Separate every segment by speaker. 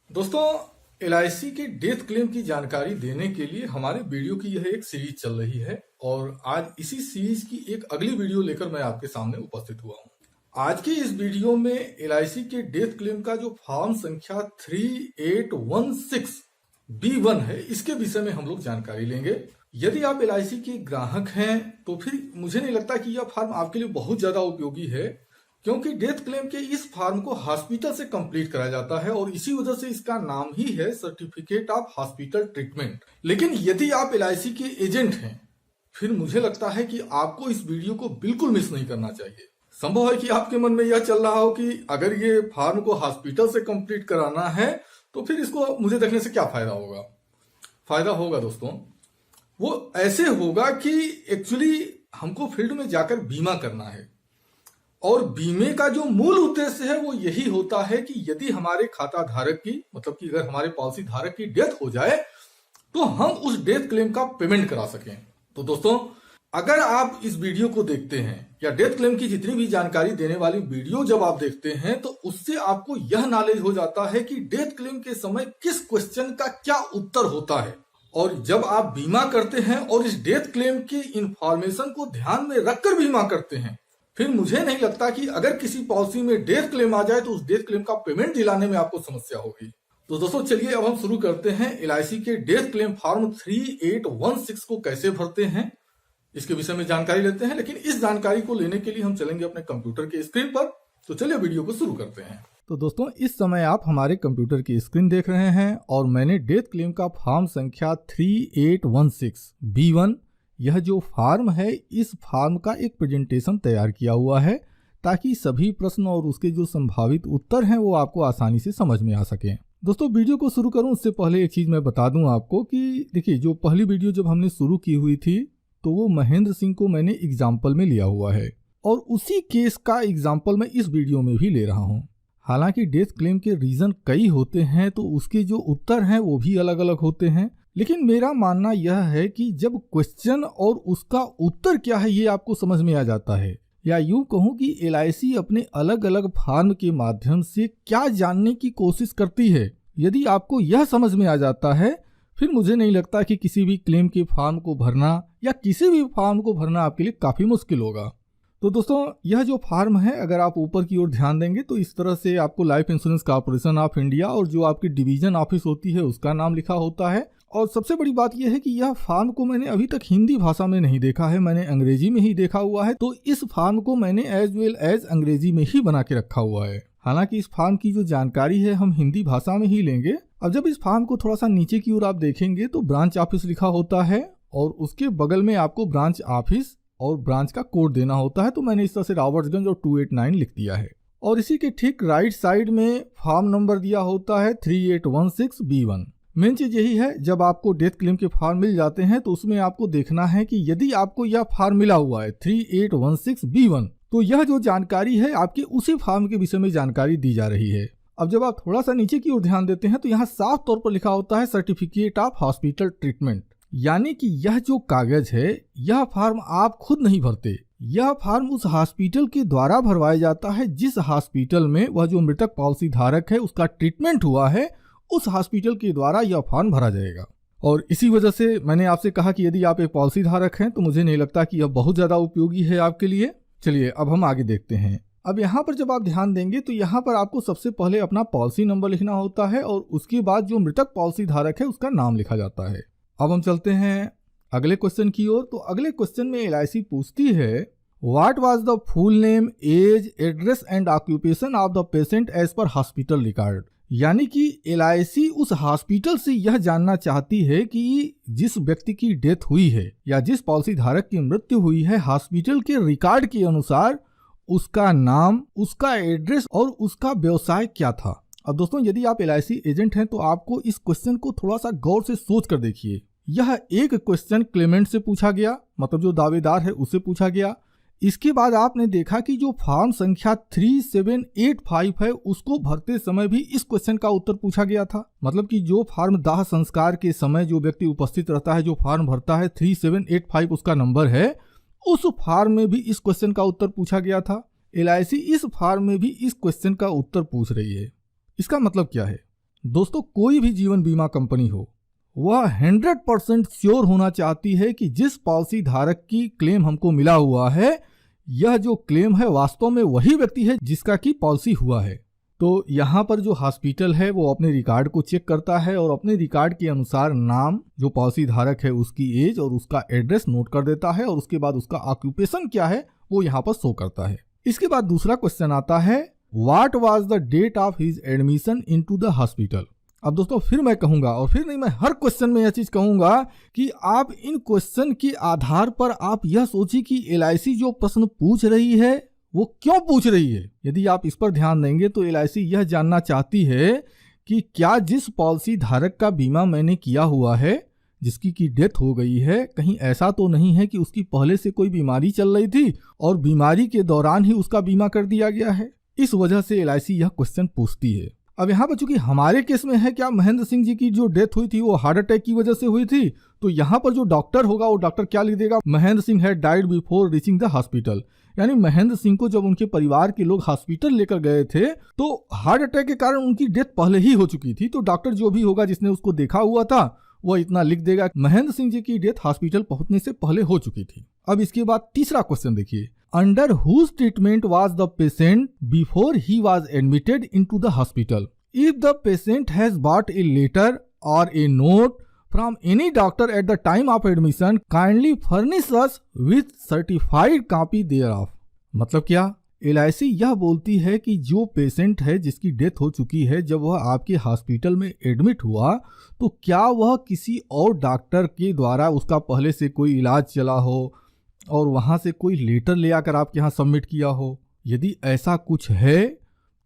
Speaker 1: दोस्तों, एलआईसी के death claim की जानकारी देने के लिए हमारे वीडियो की यह एक सीरीज चल रही है और आज इसी सीरीज की एक अगली वीडियो लेकर मैं आपके सामने उपस्थित हुआ हूं। आज के इस वीडियो में एलआईसी के डेथ क्लेम का जो फॉर्म संख्या 3816B1 है, इसके विषय में हम लोग जानकारी लेंगे। यदि आप एलआईसी के ग्राहक हैं तो फिर मुझे नहीं लगता कि यह फॉर्म आपके लिए बहुत ज्यादा उपयोगी है, क्योंकि डेथ क्लेम के इस फॉर्म को हॉस्पिटल से कंप्लीट कराया जाता है और इसी वजह से इसका नाम ही है सर्टिफिकेट ऑफ हॉस्पिटल ट्रीटमेंट। लेकिन यदि आप एलआईसी के एजेंट हैं, फिर मुझे लगता है कि आपको इस वीडियो को बिल्कुल मिस नहीं करना चाहिए। संभव है कि आपके मन में यह चल रहा हो कि अगर ये फॉर्म को हॉस्पिटल से कंप्लीट कराना है तो फिर इसको मुझे देखने से क्या फायदा होगा। फायदा होगा दोस्तों, वो ऐसे होगा कि एक्चुअली हमको फील्ड में जाकर बीमा करना है और बीमे का जो मूल उद्देश्य है वो यही होता है कि यदि हमारे खाता धारक की, मतलब कि अगर हमारे पॉलिसी धारक की डेथ हो जाए तो हम उस डेथ क्लेम का पेमेंट करा सकें। तो दोस्तों, अगर आप इस वीडियो को देखते हैं या डेथ क्लेम की जितनी भी जानकारी देने वाली वीडियो जब आप देखते हैं तो उससे आपको यह नॉलेज हो जाता है कि डेथ क्लेम के समय किस क्वेश्चन का क्या उत्तर होता है। और जब आप बीमा करते हैं और इस डेथ क्लेम की इंफॉर्मेशन को ध्यान में रखकर बीमा करते हैं, फिर मुझे नहीं लगता कि अगर किसी पॉलिसी में डेथ क्लेम आ जाए तो उस डेथ क्लेम का पेमेंट दिलाने में आपको समस्या होगी। तो दोस्तों चलिए अब हम शुरू करते हैं एलआईसी के डेथ क्लेम फॉर्म 3816 को कैसे भरते हैं, इसके विषय में जानकारी लेते हैं। लेकिन इस जानकारी को लेने के लिए हम चलेंगे अपने कंप्यूटर के स्क्रीन पर। तो चलिए वीडियो को शुरू करते हैं। तो दोस्तों, इस समय आप हमारे कंप्यूटर की स्क्रीन देख रहे हैं और मैंने डेथ क्लेम का फॉर्म संख्या 3816B1, यह जो फॉर्म है, इस फॉर्म का एक प्रेजेंटेशन तैयार किया हुआ है ताकि सभी प्रश्न और उसके जो संभावित उत्तर हैं वो आपको आसानी से समझ में आ सकें। दोस्तों, वीडियो को शुरू करूं उससे पहले एक चीज़ मैं बता दूं आपको कि देखिए, जो पहली वीडियो जब हमने शुरू की हुई थी तो वो महेंद्र सिंह को मैंने एग्जाम्पल में लिया हुआ है और उसी केस का एग्जाम्पल मैं इस वीडियो में भी ले रहा हूँ। हालांकि डेथ क्लेम के रीज़न कई होते हैं तो उसके जो उत्तर हैं वो भी अलग अलग होते हैं, लेकिन मेरा मानना यह है कि जब क्वेश्चन और उसका उत्तर क्या है ये आपको समझ में आ जाता है, या यूं कहूं कि एलआईसी अपने अलग अलग फॉर्म के माध्यम से क्या जानने की कोशिश करती है, यदि आपको यह समझ में आ जाता है फिर मुझे नहीं लगता कि किसी भी क्लेम के फॉर्म को भरना या किसी भी फॉर्म को भरना आपके लिए काफ़ी मुश्किल होगा। तो दोस्तों, यह जो फॉर्म है, अगर आप ऊपर की ओर ध्यान देंगे तो इस तरह से आपको life insurance corporation of India और जो आपकी डिवीजन ऑफिस होती है उसका नाम लिखा होता है। और सबसे बड़ी बात यह है कि यह फॉर्म को मैंने अभी तक हिंदी भाषा में नहीं देखा है, मैंने अंग्रेजी में ही देखा हुआ है। तो इस फॉर्म को मैंने एज वेल एज अंग्रेजी में ही बना के रखा हुआ है। हालांकि इस फॉर्म की जो जानकारी है हम हिंदी भाषा में ही लेंगे। अब जब इस फॉर्म को थोड़ा सा नीचे की ओर आप देखेंगे तो ब्रांच ऑफिस लिखा होता है और उसके बगल में आपको ब्रांच ऑफिस और ब्रांच का कोड देना होता है। तो मैंने इस तरह से रावर्ट्सगंज और 289 लिख दिया है और इसी के ठीक राइट साइड में फॉर्म नंबर दिया होता है 3816B1। मेन चीज यही है, जब आपको डेथ क्लेम के फॉर्म मिल जाते हैं तो उसमें आपको देखना है कि यदि आपको यह फॉर्म मिला हुआ है 3816B1 तो यह जो जानकारी है आपके उसी फॉर्म के विषय में जानकारी दी जा रही है। अब जब आप थोड़ा सा नीचे की ओर ध्यान देते हैं तो यहाँ साफ तौर पर लिखा होता है सर्टिफिकेट ऑफ हॉस्पिटल ट्रीटमेंट, यानी कि यह जो कागज है यह फॉर्म आप खुद नहीं भरते, यह फॉर्म उस हॉस्पिटल के द्वारा भरवाया जाता है जिस हॉस्पिटल में वह जो मृतक पॉलिसी धारक है उसका ट्रीटमेंट हुआ है, उस हॉस्पिटल के द्वारा यह फॉर्म भरा जाएगा। और इसी वजह से मैंने आपसे कहा कि यदि आप एक पॉलिसी धारक हैं तो मुझे नहीं लगता कि यह बहुत ज्यादा उपयोगी है आपके लिए। चलिए अब हम आगे देखते हैं। अब यहाँ पर जब आप ध्यान देंगे तो यहाँ पर आपको सबसे पहले अपना पॉलिसी नंबर लिखना होता है और उसके बाद जो मृतक पॉलिसी धारक है उसका नाम लिखा जाता है। अब हम चलते हैं अगले क्वेश्चन की ओर। तो अगले क्वेश्चन में एलआईसी पूछती है, what was the full name, age, address and occupation of the patient as per hospital record. यानी कि एलआईसी उस हॉस्पिटल से यह जानना चाहती है कि जिस व्यक्ति की डेथ हुई है या जिस पॉलिसी धारक की मृत्यु हुई है, हॉस्पिटल के रिकॉर्ड के अनुसार उसका नाम, उसका एड्रेस और उसका व्यवसाय क्या था। अब दोस्तों, यदि आप एलआईसी एजेंट हैं तो आपको इस क्वेश्चन को थोड़ा सा गौर से सोच कर देखिए। यह एक क्वेश्चन क्लेमेंट से पूछा गया, मतलब जो दावेदार है उससे पूछा गया। इसके बाद आपने देखा कि जो फॉर्म संख्या 3785 है उसको भरते समय भी इस क्वेश्चन का उत्तर पूछा गया था। मतलब कि जो फॉर्म दाह संस्कार के समय जो व्यक्ति उपस्थित रहता है, जो फॉर्म भरता है 3785 उसका नंबर है, उस फॉर्म में भी इस क्वेश्चन का उत्तर पूछा गया था। एलआईसी इस फॉर्म में भी इस क्वेश्चन का उत्तर पूछ रही है। इसका मतलब क्या है? दोस्तों कोई भी जीवन बीमा कंपनी हो, वह 100% श्योर होना चाहती है कि जिस पॉलिसी धारक की क्लेम हमको मिला हुआ है, यह जो क्लेम है वास्तव में वही व्यक्ति है जिसका की पॉलिसी हुआ है। तो यहाँ पर जो हॉस्पिटल है वो अपने रिकॉर्ड को चेक करता है और अपने रिकॉर्ड के अनुसार नाम, जो पॉलिसी धारक है उसकी एज और उसका एड्रेस नोट कर देता है और उसके बाद उसका ऑक्यूपेशन क्या है वो यहाँ पर शो करता है। इसके बाद दूसरा क्वेश्चन आता है, what was the date of his admission into the hospital. अब दोस्तों फिर मैं कहूंगा, और फिर नहीं, मैं हर क्वेश्चन में यह चीज कहूंगा कि आप इन क्वेश्चन के आधार पर आप यह सोचिए कि LIC जो प्रश्न पूछ रही है वो क्यों पूछ रही है। यदि आप इस पर ध्यान देंगे तो LIC यह जानना चाहती है कि क्या जिस पॉलिसी धारक का बीमा मैंने किया हुआ है, जिसकी की डेथ हो गई है, कहीं ऐसा तो नहीं है कि उसकी पहले से कोई बीमारी चल रही थी और बीमारी के दौरान ही उसका बीमा कर दिया गया है। इस वजह से LIC यह क्वेश्चन पूछती है। अब यहाँ पर चूंकि हमारे केस में है, क्या महेंद्र सिंह जी की जो डेथ हुई थी वो हार्ट अटैक की वजह से हुई थी, तो यहाँ पर जो डॉक्टर होगा वो डॉक्टर क्या लिख देगा, Mahendra Singh had died before reaching the hospital. यानी महेंद्र सिंह को जब उनके परिवार के लोग हॉस्पिटल लेकर गए थे तो हार्ट अटैक के कारण उनकी डेथ पहले ही हो चुकी थी। तो डॉक्टर जो भी होगा जिसने उसको देखा हुआ था वह इतना लिख देगा, महेंद्र सिंह जी की डेथ हॉस्पिटल पहुंचने से पहले हो चुकी थी। अब इसके बाद तीसरा क्वेश्चन देखिए, under whose treatment was the patient before he was admitted into the hospital. If the patient has bought a letter or a note from any doctor at the time of admission, kindly furnish us with certified copy thereof। मतलब क्या, LIC यह बोलती है कि जो patient है जिसकी death हो चुकी है, जब वह आपके हॉस्पिटल में एडमिट हुआ तो क्या वह किसी और डॉक्टर के द्वारा उसका पहले से कोई इलाज चला हो और वहां से कोई लेटर ले आकर आपके यहाँ सबमिट किया हो। यदि ऐसा कुछ है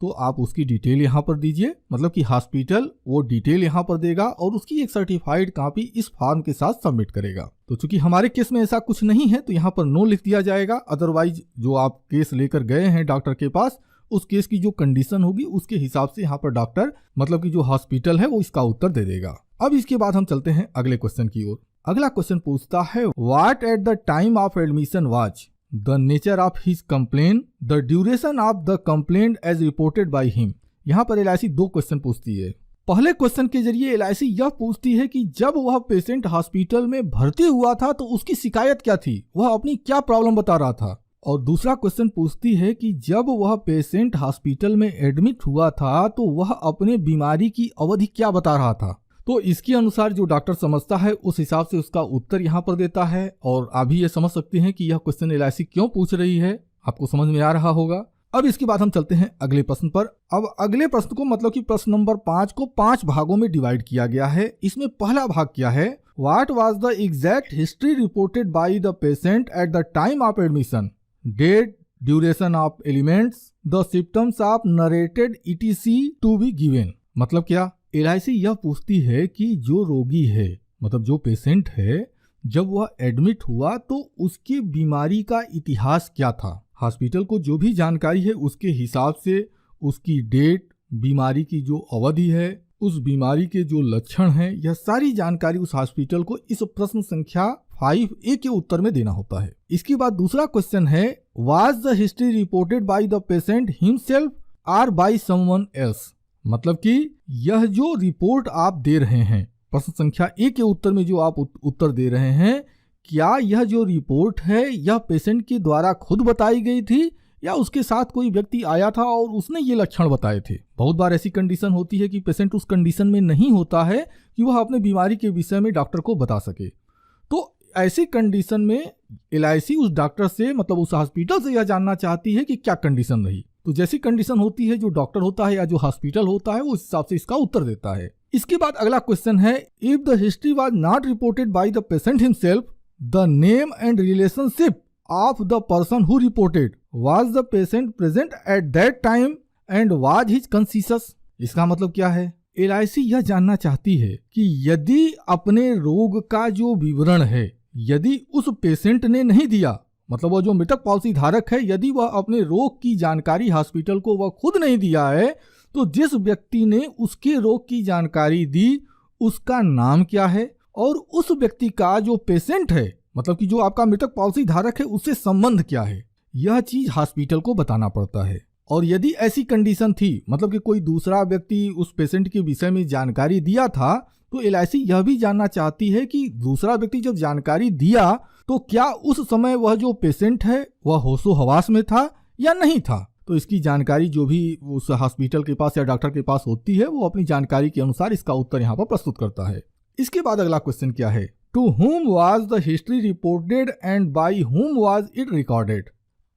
Speaker 1: तो आप उसकी डिटेल यहाँ पर दीजिए, मतलब कि हॉस्पिटल वो डिटेल यहाँ पर देगा और उसकी एक सर्टिफाइड कॉपी इस फॉर्म के साथ सबमिट करेगा। तो चूंकि हमारे केस में ऐसा कुछ नहीं है तो यहाँ पर नो लिख दिया जाएगा। अदरवाइज जो आप केस लेकर गए हैं डॉक्टर के पास, उस केस की जो कंडीशन होगी उसके हिसाब से यहाँ पर डॉक्टर, मतलब कि जो हॉस्पिटल है, वो इसका उत्तर दे देगा। अब इसके बाद हम चलते हैं अगले क्वेश्चन की ओर। अगला क्वेश्चन पूछता है, what at the time of admission was the nature of his complaint, the duration of the complaint as reported by him. यहाँ पर LIC दो क्वेश्चन पूछती है। पहले क्वेश्चन के जरिए LIC यह पूछती है कि जब वह पेशेंट हॉस्पिटल में भर्ती हुआ था तो उसकी शिकायत क्या थी, वह अपनी क्या प्रॉब्लम बता रहा था। और दूसरा क्वेश्चन पूछती है कि जब वह पेशेंट हॉस्पिटल में एडमिट हुआ था तो वह अपने बीमारी की अवधि क्या बता रहा था। तो इसके अनुसार जो डॉक्टर समझता है उस हिसाब से उसका उत्तर यहाँ पर देता है। और आप भी ये समझ सकते हैं कि यह क्वेश्चन LIC क्यों पूछ रही है, आपको समझ में आ रहा होगा। अब इसके बाद हम चलते हैं अगले प्रश्न पर। अब अगले प्रश्न को, मतलब कि प्रश्न नंबर 5 को 5 भागों में डिवाइड किया गया है। इसमें पहला भाग क्या है, what was the exact history reported by the patient at the time of admission, date, duration of elements, the symptoms of narrated ETC to be given. मतलब क्या, LIC यह पूछती है कि जो रोगी है, मतलब जो पेशेंट है, जब वह एडमिट हुआ तो उसकी बीमारी का इतिहास क्या था। हॉस्पिटल को जो भी जानकारी है उसके हिसाब से उसकी डेट, बीमारी की जो अवधि है, उस बीमारी के जो लक्षण हैं, यह सारी जानकारी उस हॉस्पिटल को इस प्रश्न संख्या 5A के उत्तर में देना होता है। इसके बाद दूसरा क्वेश्चन है, was the history reported by the patient himself or by someone else. मतलब कि यह जो रिपोर्ट आप दे रहे हैं प्रश्न संख्या A के उत्तर में, जो आप उत्तर दे रहे हैं, क्या यह जो रिपोर्ट है यह पेशेंट के द्वारा खुद बताई गई थी या उसके साथ कोई व्यक्ति आया था और उसने ये लक्षण बताए थे। बहुत बार ऐसी कंडीशन होती है कि पेशेंट उस कंडीशन में नहीं होता है कि वह अपने बीमारी के विषय में डॉक्टर को बता सके। तो ऐसी कंडीशन में LIC उस डॉक्टर से, मतलब उस हॉस्पिटल से यह जानना चाहती है कि क्या कंडीशन रही। तो जैसी कंडीशन होती है, जो डॉक्टर होता है या जो हॉस्पिटल होता है वो उस हिसाब से इसका उत्तर देता है। इसके बाद अगला क्वेश्चन है, if the history was not reported by the patient himself, the name and relationship of the person who reported, was the patient present at that time and was his conscious. इसका मतलब क्या है, LIC यह जानना चाहती है कि यदि अपने रोग का जो विवरण है, यदि उस पेशेंट ने नहीं दिया, मतलब वह जो मृतक पॉलिसी धारक है, यदि वह अपने रोग की जानकारी हॉस्पिटल को वह खुद नहीं दिया है, तो जिस व्यक्ति ने उसके रोग की जानकारी दी उसका नाम क्या है और उस व्यक्ति का जो पेशेंट है, मतलब कि जो आपका मृतक पॉलिसी धारक है, उससे संबंध क्या है, यह चीज हॉस्पिटल को बताना पड़ता है। और यदि ऐसी कंडीशन थी, मतलब कि कोई दूसरा व्यक्ति उस पेशेंट के विषय में जानकारी दिया था, तो LIC यह भी जानना चाहती है कि दूसरा व्यक्ति जब जानकारी दिया तो क्या उस समय वह जो पेशेंट है वह होशो हवास में था या नहीं था। तो इसकी जानकारी जो भी उस हॉस्पिटल के पास या डॉक्टर के पास होती है वो अपनी जानकारी के अनुसार इसका उत्तर यहाँ पर प्रस्तुत करता है। इसके बाद अगला क्वेश्चन क्या है, to whom was the history reported and by whom was it recorded।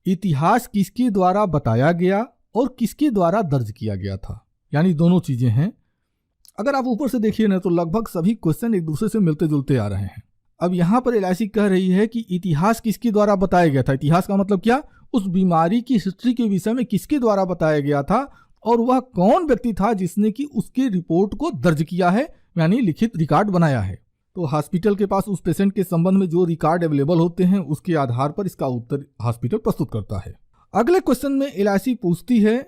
Speaker 1: इतिहास किसके द्वारा बताया गया और किसके द्वारा दर्ज किया गया था, यानी दोनों चीजें हैं। अगर आप ऊपर से देखिए ना तो लगभग सभी क्वेश्चन एक दूसरे से मिलते जुलते आ रहे हैं। अब यहाँ पर LIC कह रही है कि इतिहास किसके द्वारा बताया गया था। इतिहास का मतलब क्या, उस बीमारी की हिस्ट्री के विषय में किसके द्वारा बताया गया था और वह कौन व्यक्ति था जिसने कि उसके रिपोर्ट को दर्ज किया है, यानी लिखित रिकॉर्ड बनाया है। तो हॉस्पिटल के पास उस पेशेंट के संबंध में जो रिकॉर्ड अवेलेबल होते हैं उसके आधार पर इसका उत्तर हॉस्पिटल प्रस्तुत करता है। अगले क्वेश्चन में LIC पूछती है,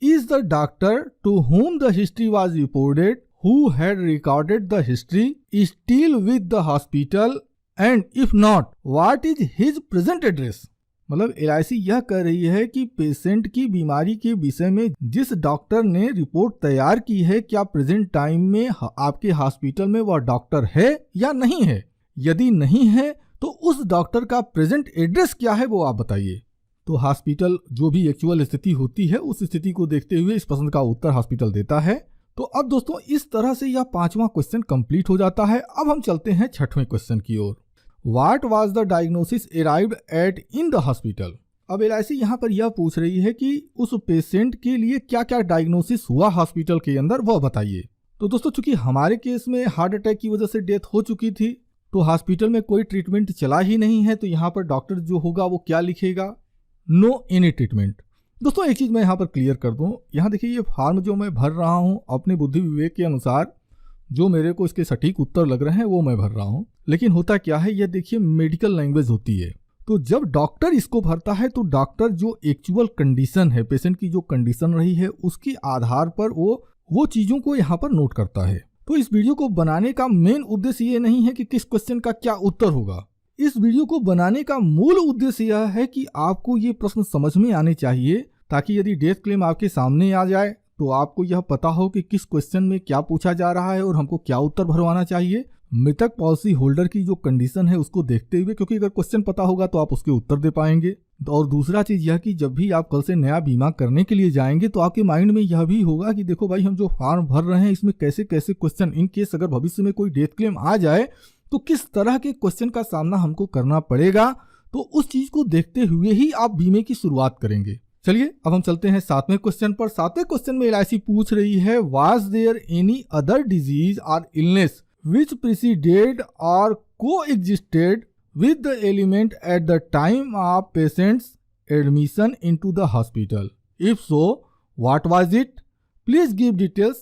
Speaker 1: is the doctor to whom the history was reported who had recorded the history still with the hospital and if not what is his present address। मतलब LIC यह कह रही है कि पेशेंट की बीमारी के विषय में जिस डॉक्टर ने रिपोर्ट तैयार की है क्या प्रेजेंट टाइम में आपके हॉस्पिटल में वह डॉक्टर है या नहीं है। यदि नहीं है तो उस डॉक्टर का प्रेजेंट एड्रेस क्या है वो आप बताइए। तो हॉस्पिटल जो भी एक्चुअल स्थिति होती है उस स्थिति को देखते हुए इस प्रश्न का उत्तर हॉस्पिटल देता है। तो अब दोस्तों इस तरह से यह 5वां क्वेश्चन कंप्लीट हो जाता है। अब हम चलते हैं 6वें क्वेश्चन की ओर। What was the diagnosis arrived at in the hospital। अब LIC यहाँ पर यह पूछ रही है कि उस पेशेंट के लिए क्या क्या डायग्नोसिस हुआ हॉस्पिटल के अंदर वह बताइए। तो दोस्तों चूंकि हमारे केस में हार्ट अटैक की वजह से डेथ हो चुकी थी तो हॉस्पिटल में कोई ट्रीटमेंट चला ही नहीं है, तो यहाँ पर डॉक्टर जो होगा वो क्या लिखेगा, नो एनी ट्रीटमेंट। दोस्तों एक चीज मैं यहाँ पर क्लियर कर दूं, यहाँ देखिए ये फॉर्म जो मैं भर रहा हूँ अपने बुद्धि विवेक के अनुसार जो मेरे को इसके सटीक उत्तर लग रहे हैं वो मैं भर रहा हूँ, लेकिन होता क्या है ये देखिए मेडिकल लैंग्वेज होती है। तो जब डॉक्टर इसको भरता है तो डॉक्टर जो एक्चुअल कंडीशन है, पेशेंट की जो कंडीशन रही है उसके आधार पर वो चीजों को यहाँ पर नोट करता है। तो इस वीडियो को बनाने का मेन उद्देश्य ये नहीं है कि किस क्वेश्चन का क्या उत्तर होगा। इस वीडियो को बनाने का मूल उद्देश्य यह है कि आपको ये प्रश्न समझ में आने चाहिए ताकि यदि डेथ क्लेम आपके सामने आ जाए तो आपको यह पता हो कि किस क्वेश्चन में क्या पूछा जा रहा है और हमको क्या उत्तर भरवाना चाहिए। मृतक पॉलिसी होल्डर की जो कंडीशन है उसको देखते हुए, क्योंकि अगर क्वेश्चन पता होगा तो आप उसके उत्तर दे पाएंगे। और दूसरा चीज यह कि जब भी आप कल से नया बीमा करने के लिए जाएंगे तो आपके माइंड में यह भी होगा कि देखो भाई हम जो फॉर्म भर रहे हैं इसमें कैसे कैसे क्वेश्चन, इन केस अगर भविष्य में कोई डेथ क्लेम आ जाए तो किस तरह के क्वेश्चन का सामना हमको करना पड़ेगा। तो उस चीज को देखते हुए ही आप बीमे की शुरुआत करेंगे। चलिए अब हम चलते हैं 7वें क्वेश्चन पर। 7वें क्वेश्चन में LIC पूछ रही है, was there any other disease or illness which preceded or coexisted with the ailment at the time of patient's admission into the hospital? If so, what was it? Please give details.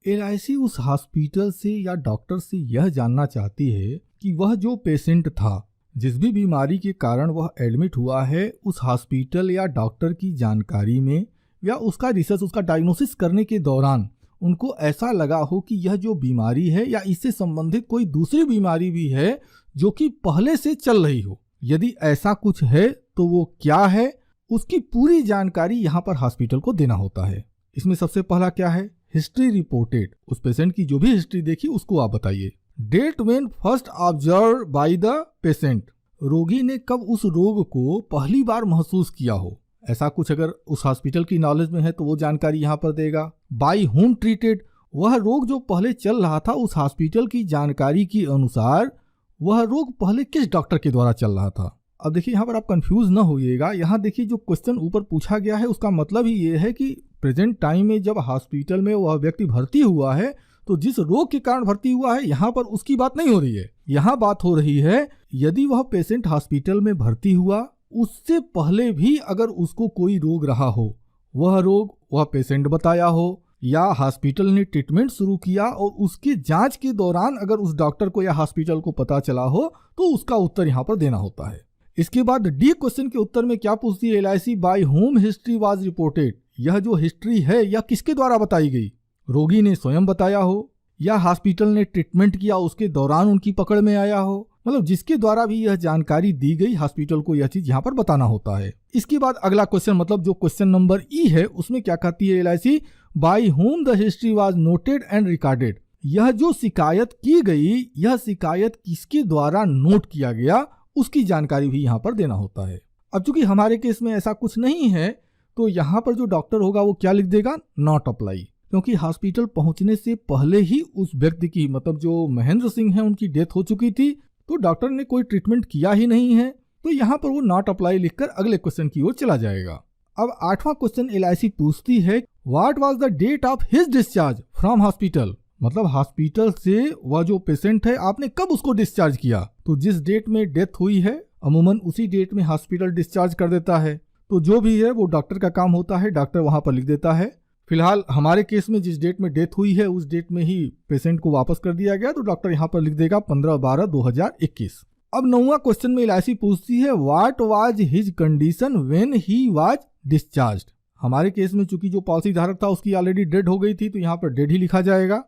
Speaker 1: LIC उस hospital से या doctor से यह जानना चाहती है कि वह जो पेशेंट था, जिस भी बीमारी के कारण वह एडमिट हुआ है, उस हॉस्पिटल या डॉक्टर की जानकारी में या उसका रिसर्च, उसका डायग्नोसिस करने के दौरान उनको ऐसा लगा हो कि यह जो बीमारी है या इससे संबंधित कोई दूसरी बीमारी भी है जो कि पहले से चल रही हो। यदि ऐसा कुछ है तो वो क्या है, उसकी पूरी जानकारी यहाँ पर हॉस्पिटल को देना होता है। इसमें सबसे पहला क्या है, हिस्ट्री रिपोर्टेड। उस पेशेंट की जो भी हिस्ट्री देखी उसको आप बताइए। Date when first observe by the patient, रोगी ने कब उस रोग को पहली बार महसूस किया हो, ऐसा कुछ अगर उस हॉस्पिटल की नॉलेज में है तो वो जानकारी यहाँ पर देगा। बाय होम ट्रीटेड, वह रोग जो पहले चल रहा था उस हॉस्पिटल की जानकारी के अनुसार वह रोग पहले किस डॉक्टर के द्वारा चल रहा था। अब देखिए यहाँ पर आप कंफ्यूज न होइएगा। यहाँ देखिए जो क्वेश्चन ऊपर पूछा गया है उसका मतलब ही ये है कि प्रेजेंट टाइम में जब हॉस्पिटल में वह व्यक्ति भर्ती हुआ है तो जिस रोग के कारण भर्ती हुआ है यहाँ पर उसकी बात नहीं हो रही है। यहाँ बात हो रही है यदि वह पेशेंट हॉस्पिटल में भर्ती हुआ उससे पहले भी अगर उसको कोई रोग रहा हो, वह रोग वह पेशेंट बताया हो या हॉस्पिटल ने ट्रीटमेंट शुरू किया और उसके जांच के दौरान अगर उस डॉक्टर को या हॉस्पिटल को पता चला हो तो उसका उत्तर यहाँ पर देना होता है। इसके बाद डी क्वेश्चन के उत्तर में क्या पूछती है LIC, by whom history was reported. यह जो हिस्ट्री है यह किसके द्वारा बताई गई, रोगी ने स्वयं बताया हो या हॉस्पिटल ने ट्रीटमेंट किया उसके दौरान उनकी पकड़ में आया हो। मतलब जिसके द्वारा भी यह जानकारी दी गई हॉस्पिटल को यह चीज यहाँ पर बताना होता है। इसके बाद अगला क्वेश्चन मतलब जो क्वेश्चन नंबर ई है उसमें क्या कहती है LIC, by whom the history was noted and recorded. यह जो शिकायत की गई यह शिकायत किसके द्वारा नोट किया गया उसकी जानकारी भी यहाँ पर देना होता है। अब चूंकि हमारे केस में ऐसा कुछ नहीं है तो यहाँ पर जो डॉक्टर होगा वो क्या लिख देगा, नॉट अप्लाई, क्योंकि हॉस्पिटल पहुंचने से पहले ही उस व्यक्ति की मतलब जो महेंद्र सिंह है उनकी डेथ हो चुकी थी, तो डॉक्टर ने कोई ट्रीटमेंट किया ही नहीं है, तो यहाँ पर वो नॉट अप्लाई लिखकर अगले क्वेश्चन की ओर चला जाएगा। अब 8वां क्वेश्चन LIC पूछती है, what was the date of his discharge from hospital. मतलब हॉस्पिटल से वह जो पेशेंट है आपने कब उसको डिस्चार्ज किया, तो जिस डेट में डेथ हुई है अमूमन उसी डेट में हॉस्पिटल डिस्चार्ज कर देता है। तो जो भी है वो डॉक्टर का काम होता है, डॉक्टर वहां पर लिख देता है। फिलहाल हमारे केस में जिस डेट में डेथ हुई है उस डेट में ही पेशेंट को वापस कर दिया गया, तो डॉक्टर यहाँ पर लिख देगा 15/12/2021। अब 9वां क्वेश्चन में LIC पूछती है, what was his condition when he was discharged. हमारे केस में चूंकि जो पॉलिसी धारक था उसकी ऑलरेडी डेड हो गई थी तो यहाँ पर डेड ही लिखा जाएगा।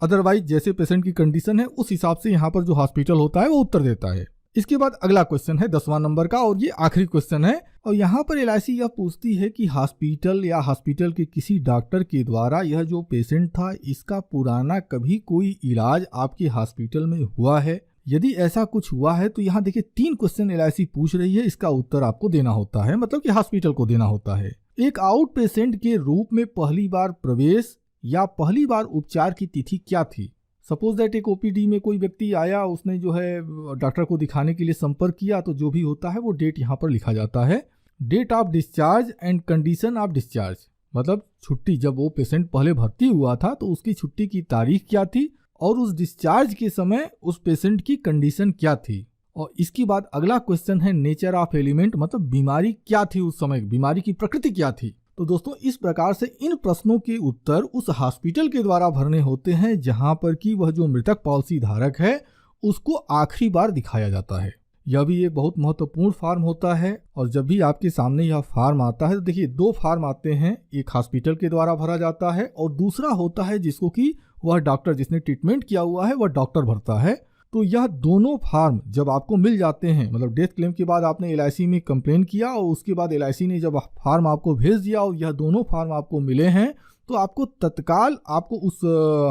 Speaker 1: अदरवाइज जैसे पेशेंट की कंडीशन है उस हिसाब से यहाँ पर जो हॉस्पिटल होता है वो उत्तर देता है। इसके बाद अगला क्वेश्चन है 10वां नंबर का और ये आखिरी क्वेश्चन है, और यहाँ पर LIC यह पूछती है कि हॉस्पिटल या हॉस्पिटल के किसी डॉक्टर के द्वारा यह जो पेशेंट था इसका पुराना कभी कोई इलाज आपके हॉस्पिटल में हुआ है। यदि ऐसा कुछ हुआ है तो यहाँ देखिए 3 क्वेश्चन LIC पूछ रही है, इसका उत्तर आपको देना होता है, मतलब कि हॉस्पिटल को देना होता है। एक आउट पेशेंट के रूप में पहली बार प्रवेश या पहली बार उपचार की तिथि क्या थी। सपोज दैट एक OPD में कोई व्यक्ति आया, उसने जो है डॉक्टर को दिखाने के लिए संपर्क किया, तो जो भी होता है वो डेट यहाँ पर लिखा जाता है। Date of discharge and condition of discharge, मतलब छुट्टी जब वो पेशेंट पहले भर्ती हुआ था तो उसकी छुट्टी की तारीख क्या थी और उस डिस्चार्ज के समय उस पेशेंट की कंडीशन क्या थी। और इसके बाद अगला क्वेश्चन है नेचर ऑफ एलिमेंट, मतलब बीमारी क्या थी उस समय, बीमारी की प्रकृति क्या थी। तो दोस्तों इस प्रकार से इन प्रश्नों के उत्तर उस हॉस्पिटल के द्वारा भरने होते हैं जहां पर कि वह जो मृतक पॉलिसी धारक है उसको आखिरी बार दिखाया जाता है। यह भी एक बहुत महत्वपूर्ण फॉर्म होता है, और जब भी आपके सामने यह फॉर्म आता है तो देखिए 2 फॉर्म आते हैं, एक हॉस्पिटल के द्वारा भरा जाता है और दूसरा होता है जिसको कि वह डॉक्टर जिसने ट्रीटमेंट किया हुआ है वह डॉक्टर भरता है। तो यह दोनों फॉर्म जब आपको मिल जाते हैं, मतलब डेथ क्लेम के बाद आपने LIC में कंप्लेन किया और उसके बाद LIC ने जब फॉर्म आपको भेज दिया और यह दोनों फॉर्म आपको मिले हैं तो आपको तत्काल आपको उस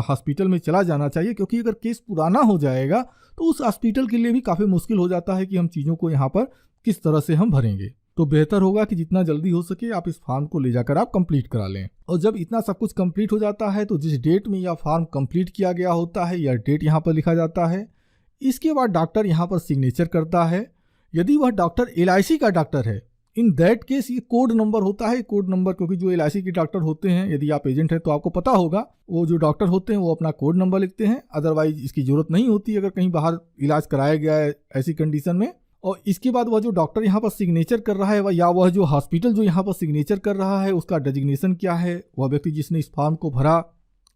Speaker 1: हॉस्पिटल में चला जाना चाहिए, क्योंकि अगर केस पुराना हो जाएगा तो उस हॉस्पिटल के लिए भी काफ़ी मुश्किल हो जाता है कि हम चीज़ों को यहाँ पर किस तरह से हम भरेंगे। तो बेहतर होगा कि जितना जल्दी हो सके आप इस फॉर्म को ले जाकर आप कंप्लीट करा लें। और जब इतना सब कुछ कंप्लीट हो जाता है तो जिस डेट में यह फॉर्म कंप्लीट किया गया होता है यह डेट यहाँ पर लिखा जाता है। इसके बाद डॉक्टर यहाँ पर सिग्नेचर करता है। यदि वह डॉक्टर LIC का डॉक्टर है, इन दैट केस ये कोड नंबर होता है, कोड नंबर, क्योंकि जो LIC के डॉक्टर होते हैं, यदि आप एजेंट हैं तो आपको पता होगा, वो जो डॉक्टर होते हैं वो अपना कोड नंबर लिखते हैं, अदरवाइज इसकी जरूरत नहीं होती अगर कहीं बाहर इलाज कराया गया है ऐसी कंडीशन में। और इसके बाद वह जो डॉक्टर यहाँ पर सिग्नेचर कर रहा है या वह जो हॉस्पिटल जो यहाँ पर सिग्नेचर कर रहा है उसका डेजिग्नेशन क्या है, वह व्यक्ति जिसने इस फॉर्म को भरा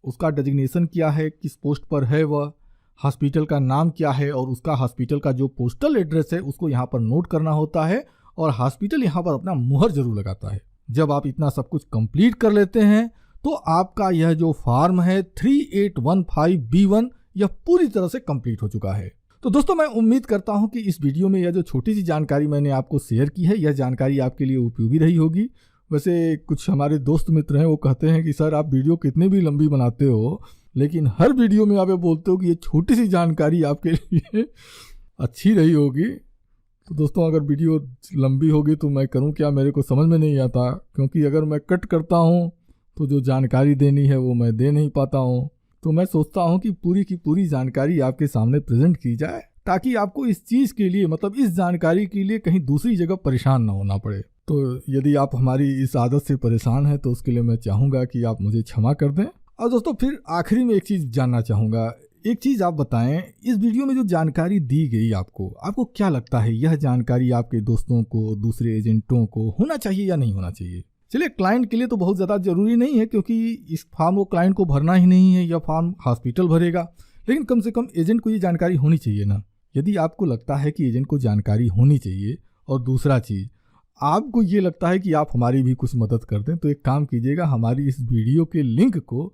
Speaker 1: उसका डेजिग्नेशन क्या है, किस पोस्ट पर है, वह हॉस्पिटल का नाम क्या है और उसका हॉस्पिटल का जो पोस्टल एड्रेस है उसको यहाँ पर नोट करना होता है, और हॉस्पिटल यहाँ पर अपना मुहर जरूर लगाता है। जब आप इतना सब कुछ कंप्लीट कर लेते हैं तो आपका यह जो फॉर्म है 3815B1 यह पूरी तरह से कंप्लीट हो चुका है। तो दोस्तों मैं उम्मीद करता हूं कि इस वीडियो में यह जो छोटी सी जानकारी मैंने आपको शेयर की है यह जानकारी आपके लिए उपयोगी रही होगी। वैसे कुछ हमारे दोस्त मित्र हैं वो कहते हैं कि सर आप वीडियो कितनी भी लंबी बनाते हो लेकिन हर वीडियो में आप ये बोलते हो कि ये छोटी सी जानकारी आपके लिए अच्छी रही होगी। तो दोस्तों अगर वीडियो लंबी होगी तो मैं करूं क्या, मेरे को समझ में नहीं आता, क्योंकि अगर मैं कट करता हूं तो जो जानकारी देनी है वो मैं दे नहीं पाता हूं। तो मैं सोचता हूं कि पूरी की पूरी जानकारी आपके सामने प्रेजेंट की जाए ताकि आपको इस चीज़ के लिए, मतलब इस जानकारी के लिए कहीं दूसरी जगह परेशान ना होना पड़े। तो यदि आप हमारी इस आदत से परेशान हैं तो उसके लिए मैं चाहूँगा कि आप मुझे क्षमा कर दें। और दोस्तों फिर आखिरी में एक चीज़ जानना चाहूँगा, एक चीज़ आप बताएं, इस वीडियो में जो जानकारी दी गई आपको क्या लगता है यह जानकारी आपके दोस्तों को, दूसरे एजेंटों को होना चाहिए या नहीं होना चाहिए? चलिए क्लाइंट के लिए तो बहुत ज़्यादा ज़रूरी नहीं है क्योंकि इस फॉर्म को क्लाइंट को भरना ही नहीं है, यह फॉर्म हॉस्पिटल भरेगा, लेकिन कम से कम एजेंट को ये जानकारी होनी चाहिए ना। यदि आपको लगता है कि एजेंट को जानकारी होनी चाहिए और दूसरा चीज़ आपको ये लगता है कि आप हमारी भी कुछ मदद कर दें, तो एक काम कीजिएगा, हमारी इस वीडियो के लिंक को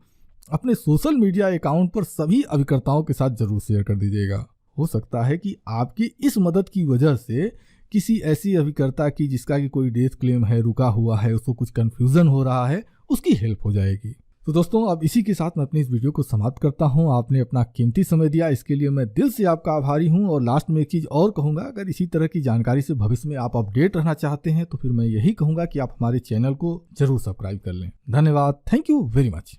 Speaker 1: अपने सोशल मीडिया अकाउंट पर सभी अभिकर्ताओं के साथ जरूर शेयर कर दीजिएगा। हो सकता है कि आपकी इस मदद की वजह से किसी ऐसी अभिकर्ता की जिसका कि कोई डेथ क्लेम है, रुका हुआ है, उसको कुछ कंफ्यूजन हो रहा है, उसकी हेल्प हो जाएगी। तो दोस्तों, अब इसी के साथ मैं अपनी इस वीडियो को समाप्त करता हूं। आपने अपना कीमती समय दिया, इसके लिए मैं दिल से आपका आभारी हूं। और लास्ट में एक चीज़ और कहूंगा, अगर इसी तरह की जानकारी से भविष्य में आप अपडेट रहना चाहते हैं तो फिर मैं यही कहूंगा कि आप हमारे चैनल को जरूर सब्सक्राइब कर लें। धन्यवाद। Thank you very much.